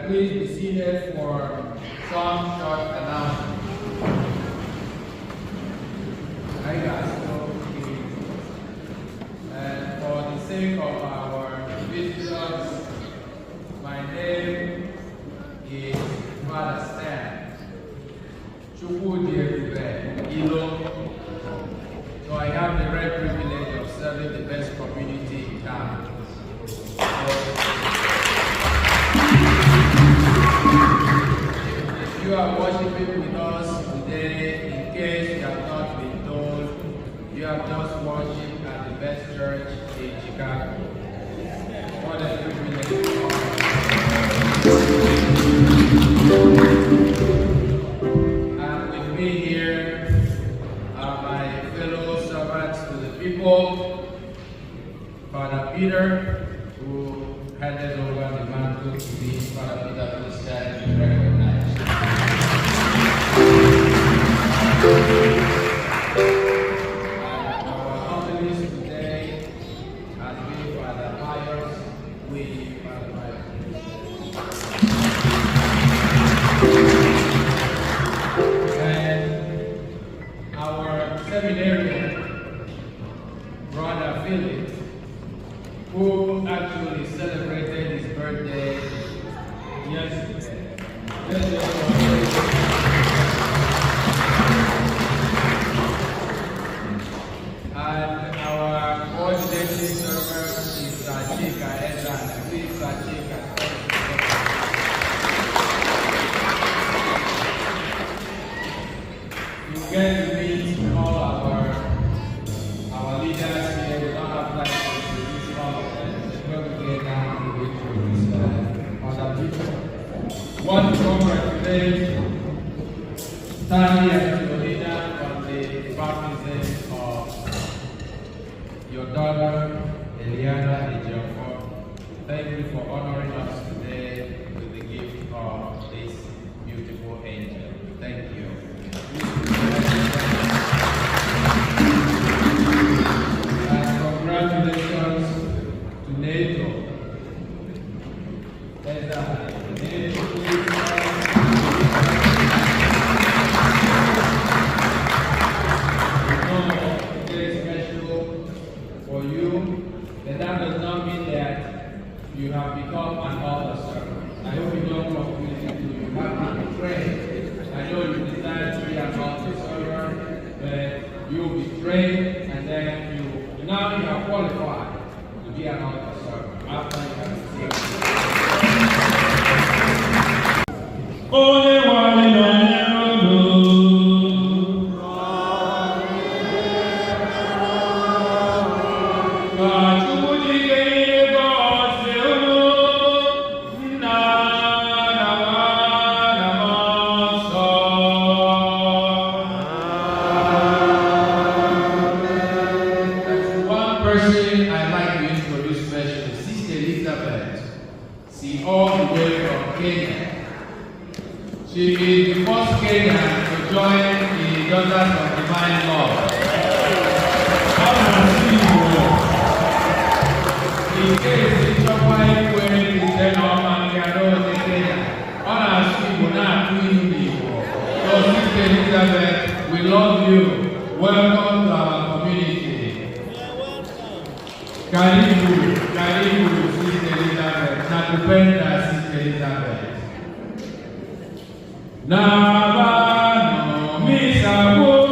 Please be seated for some short announcement. Hi guys. And for the sake of our visitors, my name is Father Stan Chukwudi Ilo. So I have the rare privilege of serving the best community in town. If you are worshiping with us today, in case you have not been told, you have just worshipped at the best church in Chicago. What a privilege. And with me here are my fellow servants to the people, Father Peter, who handed over the mantle to me. Father Peter, please stand and be recognized. And our homilies today has been Father Myers, Father Myers. And our seminarian, Brother Philip, who actually celebrated his birthday yesterday. And our coordinating server is Chika Ezra. Please, Chika. You get to meet all our leaders here. We don't have time to introduce all of them. We're going to get down to introduce other people. Want to congratulate Tanya and Lolita on the baptism of your daughter, Eliana Ejiofor. Thank you for honoring us today with the gift of this beautiful angel. Thank you. And congratulations to NATO. Very special for you, but that does not mean that you have become an altar server. I hope you don't confuse it too. You have to be trained. I know you desire to be an altar server, but you will be trained, and then you are qualified to be an altar server after you have received. Only one in the person I'd like to introduce specially, Sister Elizabeth. She all the way from Kenya. She is the first Kenyan to join the Daughters of Divine Love. In case it's your wife wearing the Elizabeth, we love you. Welcome to our community. Karibu, Sister Elizabeth. Nakupenda, Sister Elizabeth. Nabano misabusigo.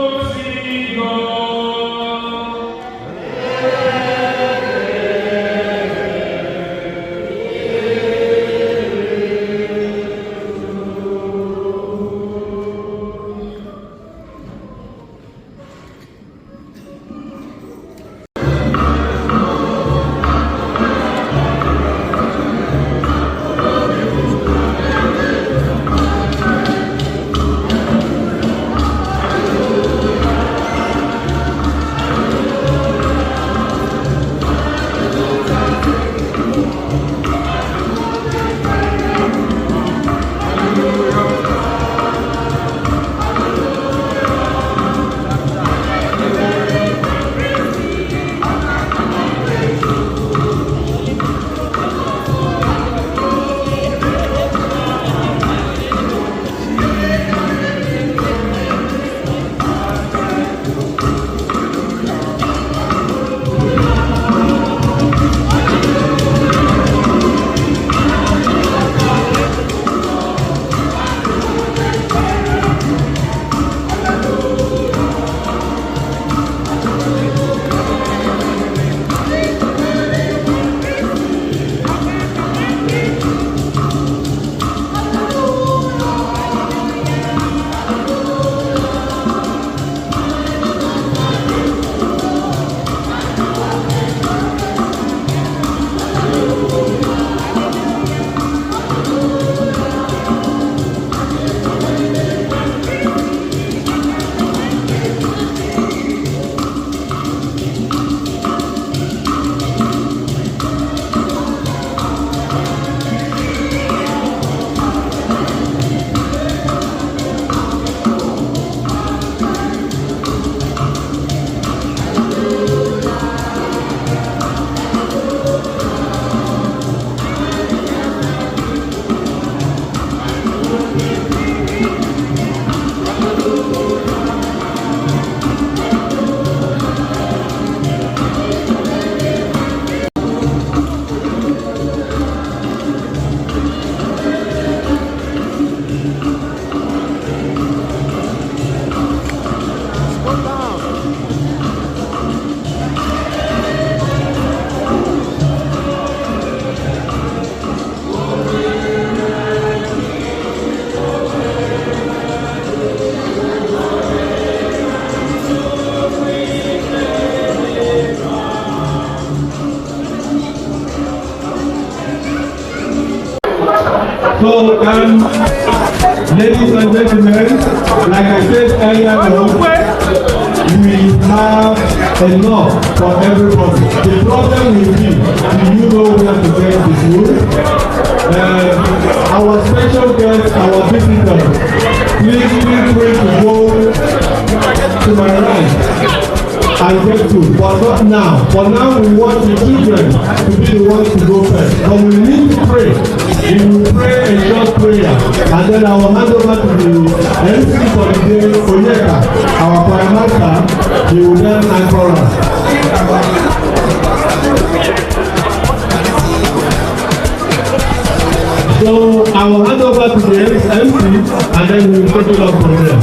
So, ladies and gentlemen, like I said earlier on, we have enough for everybody. The problem will be, do you know where to get the food? Our special guests, our visitors, please feel free to go to my right and get food, but not now. For now, we want the children to be the ones to go first. But we need to pray. We will pray a short prayer, and then I will hand over to the MC for the day, Onyeka, our prime master. He will then anchor us. So I will hand over to the MC, and then we will take it up from there.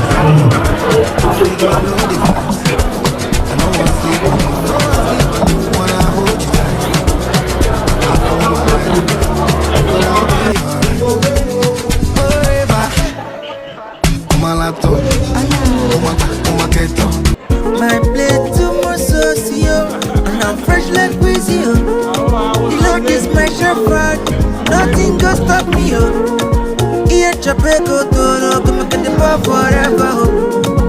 My plate too much sauce, yo, and I'm fresh like Wheezy, yo. The Lord is my shepherd, nothing can stop me, yo. Here Chapeko Toro, come get the power forever, ho.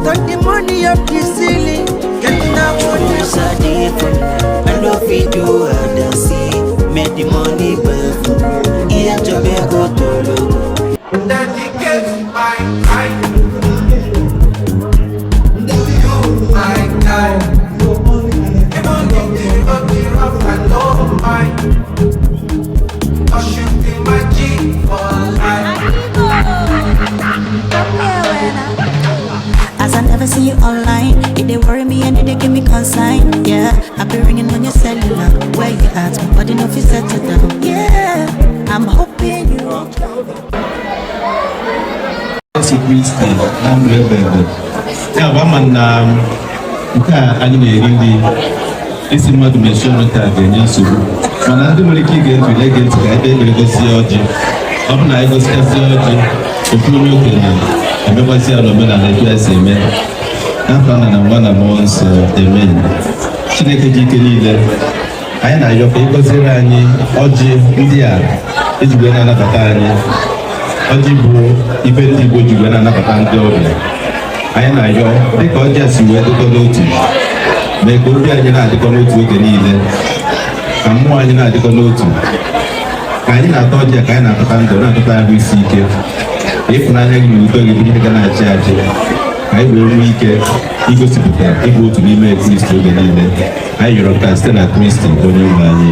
Got the money up the ceiling, getting out one years a day from now. I know if you do, I don't see, make the money burn. Here Chapeko Toro. Dedicate my time. never see you online. If they worry me and they give me consign. Yeah, I be ringing on your cellular. Where you at? My body no fit settle down. Yeah, I'm hoping you. Kristi na ndụ ebe ya bụ ama na nke a anyị na-eri nri isi mmadụ mechie ọnụ taa ga-enye nsogbu mana ndị nwere ike ige ntị na-ege ntị ka ebe ekpere gosi ọjị ọ bụ na anyị gosikasị ọjị ofu onye okenye emekwasị ya n'omenala etu ya si eme n'afọ na nwa na mmụọ nsọ amen. Chineke ji ike niile anyị na-ayọ ka ịgọziere anyị ọjị ndị a eji wee na-anabata anyị. Ọjị bụ ibe ndị Igbo ji wee na-anabata ndị ọbịa. Anyị na-ayọ dịka ọjị a si wee dịkọ n'otu mee ka obi anyị na-adịkọ n'otu oge niile ka mmụọ anyị na-adịkọ n'otu ka anyị na-ata ọjị a ka anyị na-atata ndụ na-atata ahụ isi ike ka ịfụnanya gị na udo gị bụ ihe ga na-achị achị ka anyị wee nwee ike igosipụta ịbụ otu n'ime Kristi oge niile. Anyị yọrọ ka site na Kristi onye nwe anyị.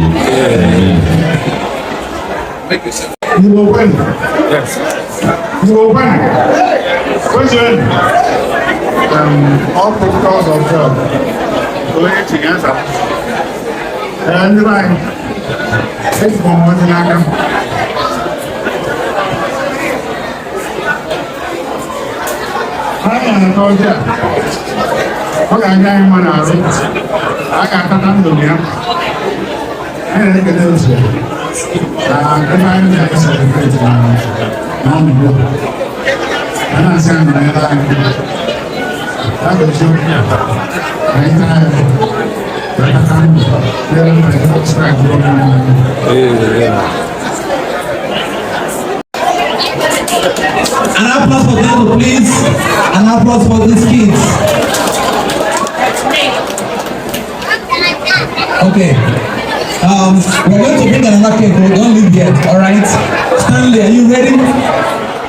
You will win. Yes. You will win. Question. All protocols of God. Go ahead to answer. And the line. It's for one thing I can. I told you. What I got in one hour. I got that under me. I think it is. An applause for them, please. An applause for these kids. Okay. We're going to bring another cake. Don't leave yet, all right? Stanley, are you ready?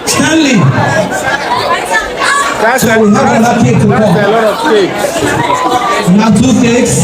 Stanley! So we have another cake to come. That's a lot of cakes. We have 2 cakes.